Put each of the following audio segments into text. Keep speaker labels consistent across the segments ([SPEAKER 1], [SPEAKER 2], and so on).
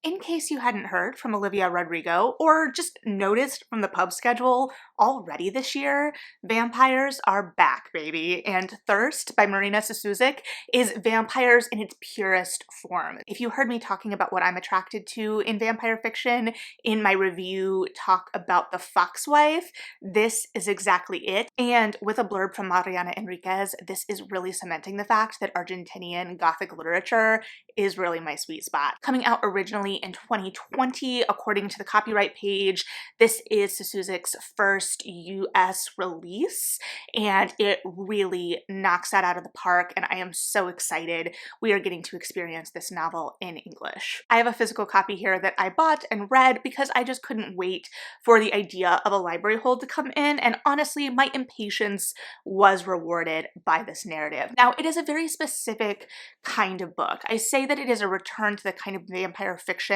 [SPEAKER 1] In case you hadn't heard from Olivia Rodrigo or just noticed from the pub schedule already this year, vampires are back, baby. And Thirst by Marina is vampires in its purest form. If you heard me talking about what I'm attracted to in vampire fiction in my review talk about The Foxwife, this is exactly it. And with a blurb from Mariana Enriquez, this is really cementing the fact that Argentinian Gothic literature is really my sweet spot. Coming out originally in 2020, according to the copyright page, this is Suzuk's first US release, and it really knocks that out of the park, and I am so excited we are getting to experience this novel in English. I have a physical copy here that I bought and read because I just couldn't wait for the idea of a library hold to come in, and honestly, my impatience was rewarded by this narrative. Now, it is a very specific kind of book. I say that it is a return to the kind of vampire fiction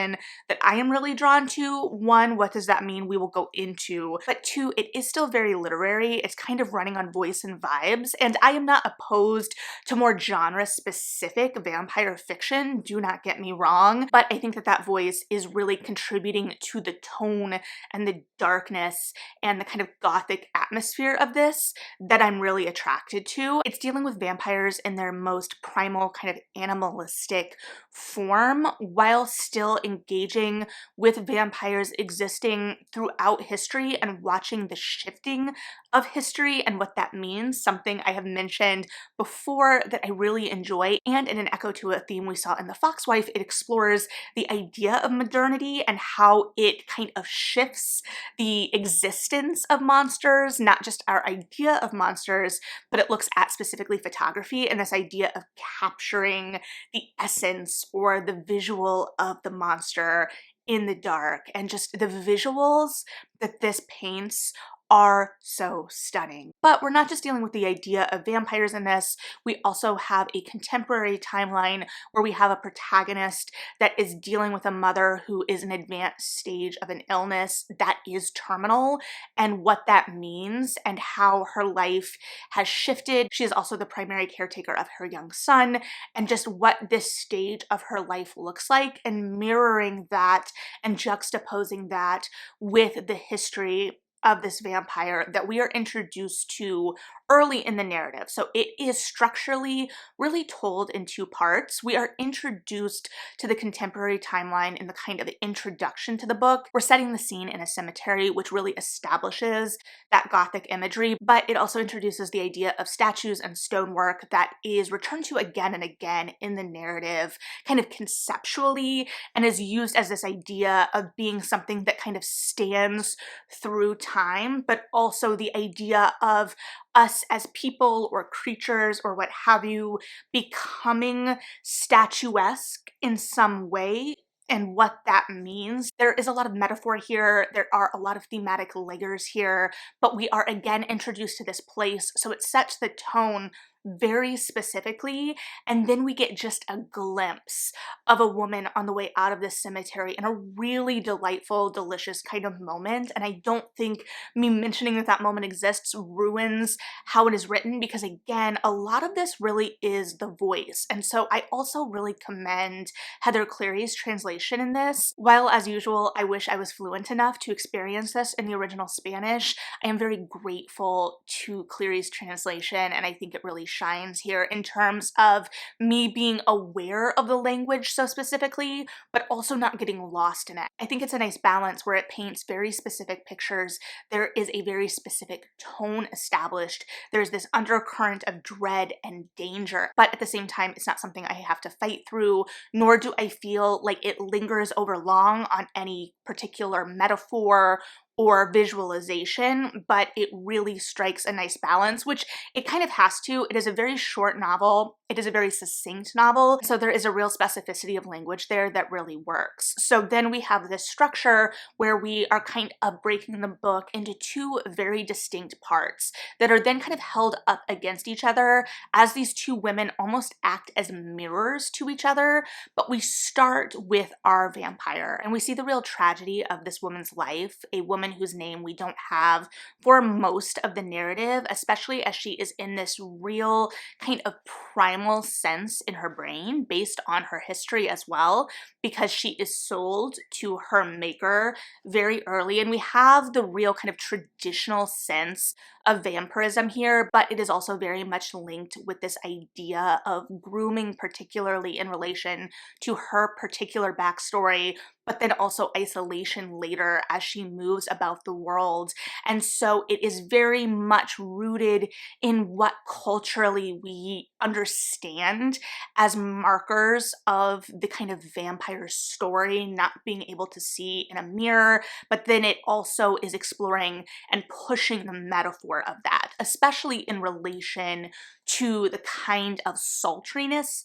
[SPEAKER 1] that I am really drawn to. One, what does that mean? We will go into. But two, it is still very literary. It's kind of running on voice and vibes, and I am not opposed to more genre-specific vampire fiction, do not get me wrong, but I think that that voice is really contributing to the tone and the darkness and the kind of gothic atmosphere of this that I'm really attracted to. It's dealing with vampires in their most primal kind of animalistic form while still engaging with vampires existing throughout history and watching the shifting of history and what that means, something I have mentioned before that I really enjoy. And in an echo to a theme we saw in The Foxwife, it explores the idea of modernity and how it kind of shifts the existence of monsters, not just our idea of monsters, but it looks at specifically photography and this idea of capturing the essence or the visual of the monster in the dark, and just the visuals that this paints are so stunning. But we're not just dealing with the idea of vampires in this, we also have a contemporary timeline where we have a protagonist that is dealing with a mother who is in an advanced stage of an illness that is terminal, and what that means and how her life has shifted. She is also the primary caretaker of her young son, and just what this stage of her life looks like, and mirroring that and juxtaposing that with the history of this vampire that we are introduced to early in the narrative. So it is structurally really told in two parts. We are introduced to the contemporary timeline in the kind of introduction to the book. We're setting the scene in a cemetery, which really establishes that gothic imagery, but it also introduces the idea of statues and stonework that is returned to again and again in the narrative, kind of conceptually, and is used as this idea of being something that kind of stands through time, but also the idea of us as people or creatures or what have you becoming statuesque in some way, and what that means. There is a lot of metaphor here, there are a lot of thematic layers here, but we are again introduced to this place, so it sets the tone very specifically, and then we get just a glimpse of a woman on the way out of this cemetery in a really delightful, delicious kind of moment. And I don't think me mentioning that that moment exists ruins how it is written, because again, a lot of this really is the voice. And so I also really commend Heather Cleary's translation in this. While as usual, I wish I was fluent enough to experience this in the original Spanish, I am very grateful to Cleary's translation, and I think it really shines here in terms of me being aware of the language so specifically, but also not getting lost in it. I think it's a nice balance where it paints very specific pictures. There is a very specific tone established. There's this undercurrent of dread and danger, but at the same time, it's not something I have to fight through, nor do I feel like it lingers over long on any particular metaphor or visualization, but it really strikes a nice balance, which it kind of has to. It is a very short novel. It is a very succinct novel, so there is a real specificity of language there that really works. So then we have this structure where we are kind of breaking the book into two very distinct parts that are then kind of held up against each other as these two women almost act as mirrors to each other. But we start with our vampire, and we see the real tragedy tragedy of this woman's life, a woman whose name we don't have for most of the narrative, especially as she is in this real kind of primal sense in her brain based on her history as well, because she is sold to her maker very early. And we have the real kind of traditional sense of vampirism here, but it is also very much linked with this idea of grooming, particularly in relation to her particular backstory, but then also isolation later as she moves about the world. And so it is very much rooted in what culturally we understand as markers of the kind of vampire story, not being able to see in a mirror, but then it also is exploring and pushing the metaphor of that, especially in relation to the kind of sultriness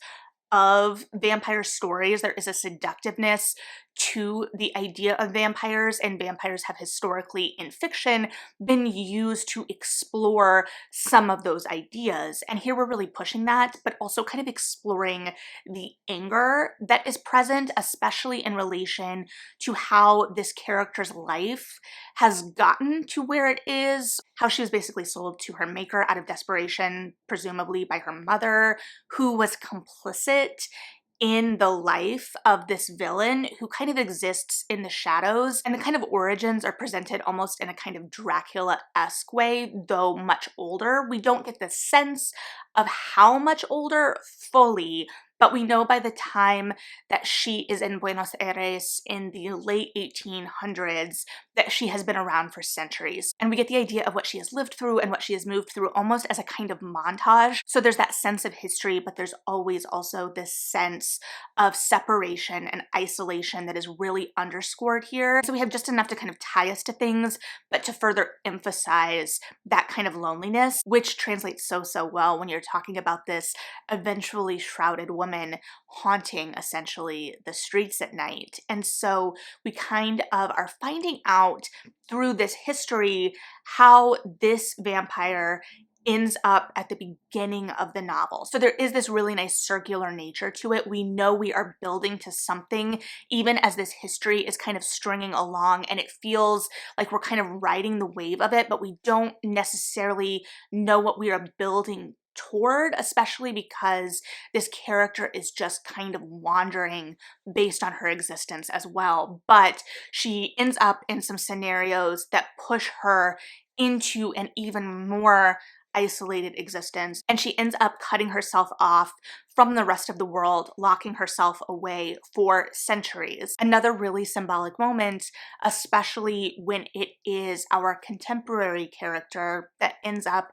[SPEAKER 1] of vampire stories. There is a seductiveness to the idea of vampires, and vampires have historically in fiction been used to explore some of those ideas. And here we're really pushing that, but also kind of exploring the anger that is present, especially in relation to how this character's life has gotten to where it is, how she was basically sold to her maker out of desperation, presumably by her mother, who was complicit in the life of this villain who kind of exists in the shadows. And the kind of origins are presented almost in a kind of Dracula-esque way, though much older. We don't get the sense of how much older fully, but we know by the time that she is in Buenos Aires in the late 1800s that she has been around for centuries. And we get the idea of what she has lived through and what she has moved through almost as a kind of montage. So there's that sense of history, but there's always also this sense of separation and isolation that is really underscored here. So we have just enough to kind of tie us to things, but to further emphasize that kind of loneliness, which translates so well when you're talking about this eventually shrouded woman haunting essentially the streets at night. And so we kind of are finding out through this history how this vampire ends up at the beginning of the novel. So there is this really nice circular nature to it. We know we are building to something even as this history is kind of stringing along, and it feels like we're kind of riding the wave of it, but we don't necessarily know what we are building toward, especially because this character is just kind of wandering based on her existence as well. But she ends up in some scenarios that push her into an even more isolated existence, and she ends up cutting herself off from the rest of the world, locking herself away for centuries. Another really symbolic moment, especially when it is our contemporary character that ends up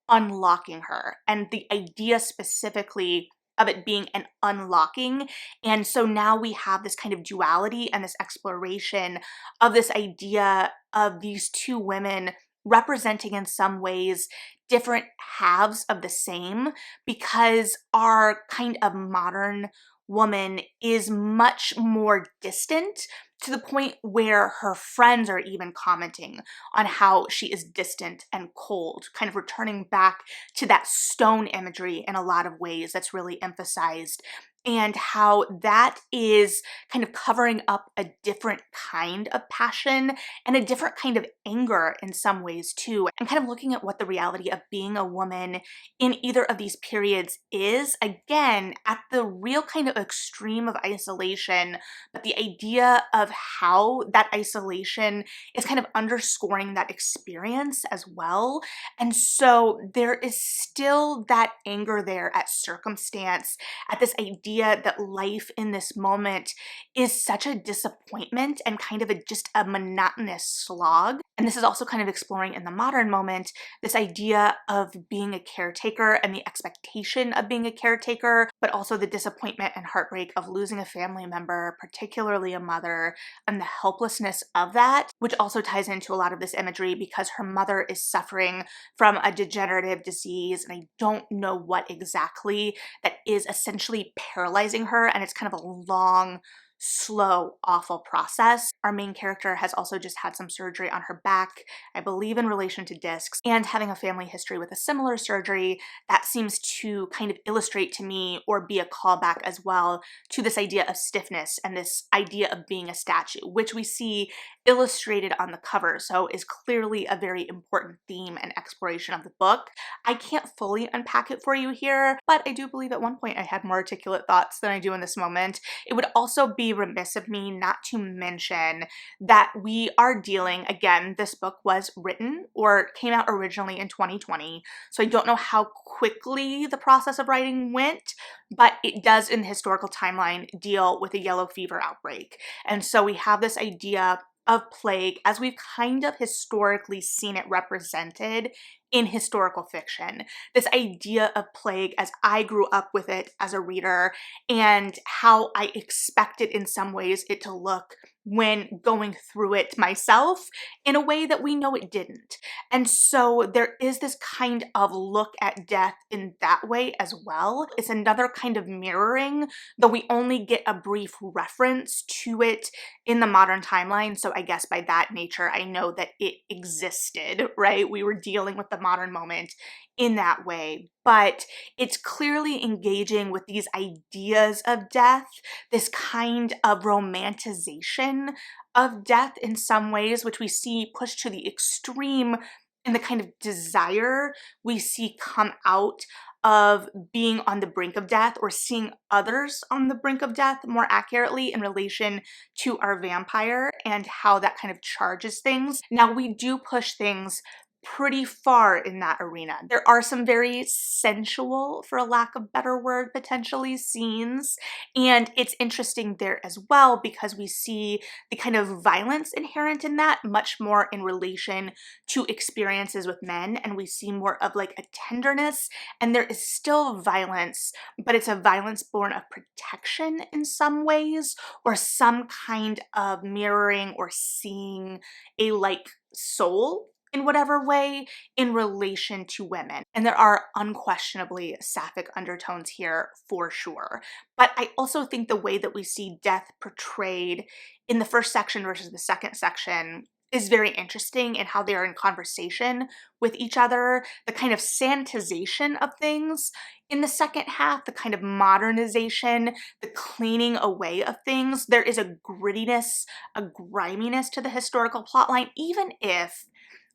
[SPEAKER 1] unlocking her, and the idea specifically of it being an unlocking. And so now we have this kind of duality and this exploration of this idea of these two women representing in some ways different halves of the same, because our kind of modern woman is much more distant, to the point where her friends are even commenting on how she is distant and cold, kind of returning back to that stone imagery in a lot of ways that's really emphasized, and how that is kind of covering up a different kind of passion and a different kind of anger in some ways too, and kind of looking at what the reality of being a woman in either of these periods is, again, at the real kind of extreme of isolation, but the idea of how that isolation is kind of underscoring that experience as well. And so there is still that anger there at circumstance, at this idea that life in this moment is such a disappointment and kind of just a monotonous slog. And this is also kind of exploring in the modern moment this idea of being a caretaker and the expectation of being a caretaker, but also the disappointment and heartbreak of losing a family member, particularly a mother, and the helplessness of that, which also ties into a lot of this imagery because her mother is suffering from a degenerative disease, and I don't know what exactly that is essentially paralyzing her, and it's kind of a long slow, awful process. Our main character has also just had some surgery on her back, I believe in relation to discs, and having a family history with a similar surgery. That seems to kind of illustrate to me, or be a callback as well, to this idea of stiffness and this idea of being a statue, which we see illustrated on the cover, so is clearly a very important theme and exploration of the book. I can't fully unpack it for you here, but I do believe at one point I had more articulate thoughts than I do in this moment. It would also be remiss of me not to mention that we are dealing, again, this book was written or came out originally in 2020, so I don't know how quickly the process of writing went, but it does in the historical timeline deal with a yellow fever outbreak. And so we have this idea of plague as we've kind of historically seen it represented in historical fiction. This idea of plague as I grew up with it as a reader, and how I expected in some ways it to look when going through it myself in a way that we know it didn't. And so there is this kind of look at death in that way as well. It's another kind of mirroring, though we only get a brief reference to it in the modern timeline. So I guess by that nature, I know that it existed, right? We were dealing with the modern moment in that way, but it's clearly engaging with these ideas of death, this kind of romanticization of death in some ways, which we see pushed to the extreme in the kind of desire we see come out of being on the brink of death, or seeing others on the brink of death more accurately in relation to our vampire, and how that kind of charges things. Now, we do push things pretty far in that arena. There are some very sensual, for a lack of better word, potentially, scenes, and it's interesting there as well because we see the kind of violence inherent in that much more in relation to experiences with men, and we see more of like a tenderness, and there is still violence, but it's a violence born of protection in some ways, or some kind of mirroring or seeing a like soul in whatever way in relation to women. And there are unquestionably sapphic undertones here for sure. But I also think the way that we see death portrayed in the first section versus the second section is very interesting in how they are in conversation with each other, the kind of sanitization of things in the second half, the kind of modernization, the cleaning away of things. There is a grittiness, a griminess to the historical plotline, even if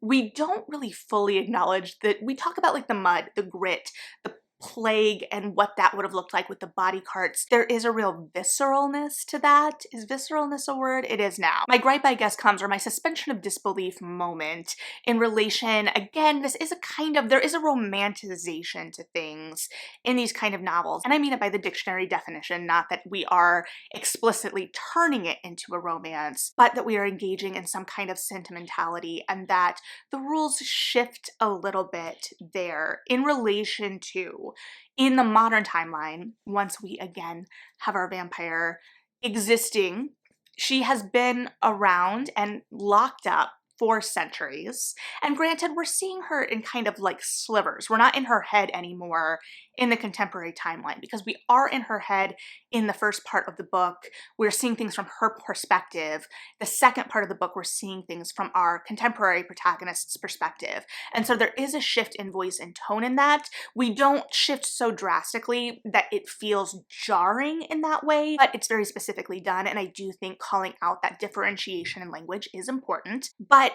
[SPEAKER 1] we don't really fully acknowledge that. We talk about like the mud, the grit, the plague, and what that would have looked like with the body carts. There is a real visceralness to that. Is visceralness a word? It is now. My gripe, I guess, comes, or my suspension of disbelief moment in relation, again, this is a kind of, there is a romanticization to things in these kind of novels. And I mean it by the dictionary definition, not that we are explicitly turning it into a romance, but that we are engaging in some kind of sentimentality, and that the rules shift a little bit there in relation to, in the modern timeline, once we again have our vampire existing. She has been around and locked up for centuries. And granted, we're seeing her in kind of like slivers. We're not in her head anymore in the contemporary timeline, because we are in her head in the first part of the book. We're seeing things from her perspective. The second part of the book, we're seeing things from our contemporary protagonist's perspective. And so there is a shift in voice and tone in that. We don't shift so drastically that it feels jarring in that way, but it's very specifically done. And I do think calling out that differentiation in language is important. But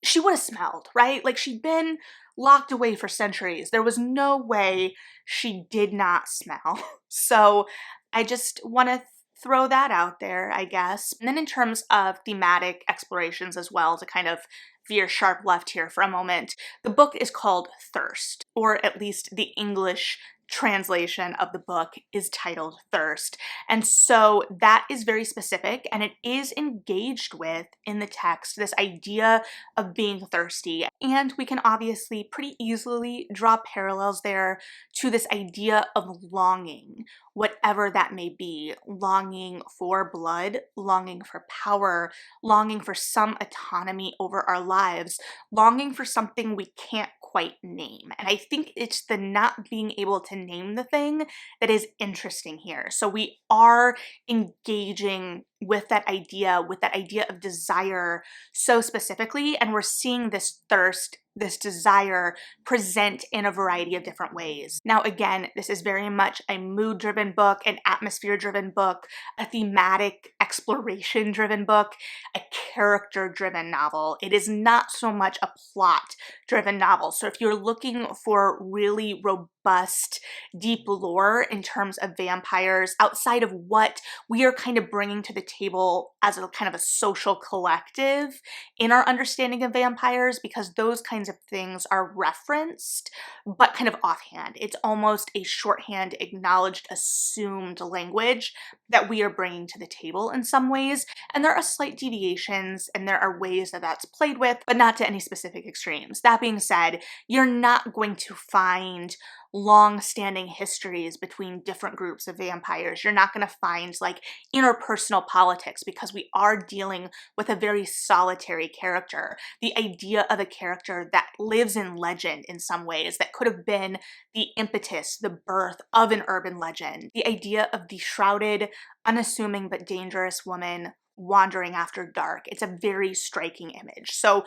[SPEAKER 1] she would have smelled, right? Like, she'd been locked away for centuries. There was no way she did not smell. So I just want to throw that out there, I guess. And then in terms of thematic explorations as well, to kind of veer sharp left here for a moment, the book is called Thirst, or at least the English translation of the book is titled Thirst. And so that is very specific, and it is engaged with in the text this idea of being thirsty. And we can obviously pretty easily draw parallels there to this idea of longing, whatever that may be, longing for blood, longing for power, longing for some autonomy over our lives, longing for something we can't quite name. And I think it's the not being able to name the thing that is interesting here. So we are engaging with that idea of desire so specifically, and we're seeing this thirst, this desire present in a variety of different ways. Now, again, this is very much a mood-driven book, an atmosphere-driven book, a thematic exploration-driven book, a character-driven novel. It is not so much a plot-driven novel. So if you're looking for really robust, deep lore in terms of vampires, outside of what we are kind of bringing to the table as a kind of a social collective in our understanding of vampires, because those kinds of things are referenced, but kind of offhand. It's almost a shorthand, acknowledged, assumed language that we are bringing to the table in some ways. And there are slight deviations and there are ways that that's played with, but not to any specific extremes. That being said, you're not going to find long-standing histories between different groups of vampires. You're not going to find like interpersonal politics, because we are dealing with a very solitary character. The idea of a character that lives in legend in some ways, that could have been the impetus, the birth of an urban legend. The idea of the shrouded, unassuming but dangerous woman wandering after dark. It's a very striking image. So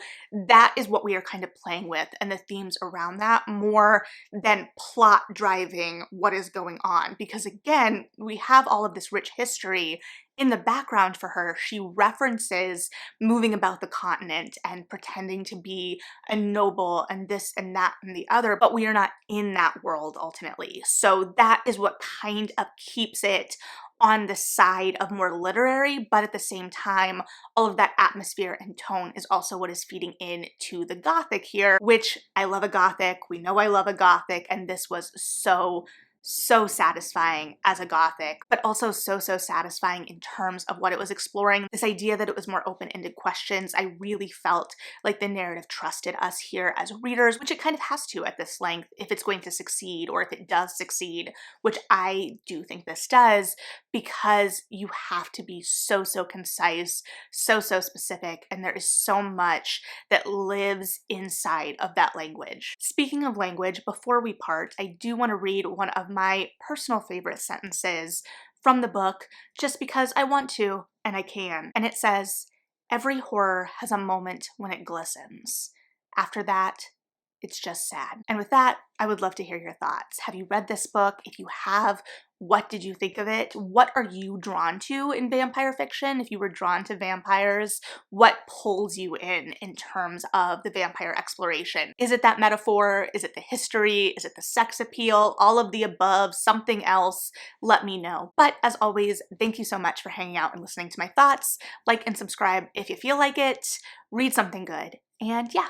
[SPEAKER 1] that is what we are kind of playing with, and the themes around that, more than plot driving what is going on. Because again, we have all of this rich history in the background for her. She references moving about the continent and pretending to be a noble and this and that and the other, but we are not in that world ultimately. So that is what kind of keeps it on the side of more literary, but at the same time, all of that atmosphere and tone is also what is feeding into the Gothic here, which I love a Gothic. We know I love a Gothic, and this was so satisfying as a Gothic, but also so satisfying in terms of what it was exploring. This idea that it was more open-ended questions. I really felt like the narrative trusted us here as readers, which it kind of has to at this length if it's going to succeed, or if it does succeed, which I do think this does, because you have to be so concise, so specific, and there is so much that lives inside of that language. Speaking of language, before we part, I do want to read one of my personal favorite sentences from the book, just because I want to and I can. And it says, "Every horror has a moment when it glistens. After that, it's just sad." And with that, I would love to hear your thoughts. Have you read this book? If you have, what did you think of it? What are you drawn to in vampire fiction? If you were drawn to vampires, what pulls you in terms of the vampire exploration? Is it that metaphor? Is it the history? Is it the sex appeal? All of the above? Something else? Let me know. But as always, thank you so much for hanging out and listening to my thoughts. Like and subscribe if you feel like it. Read something good. And yeah,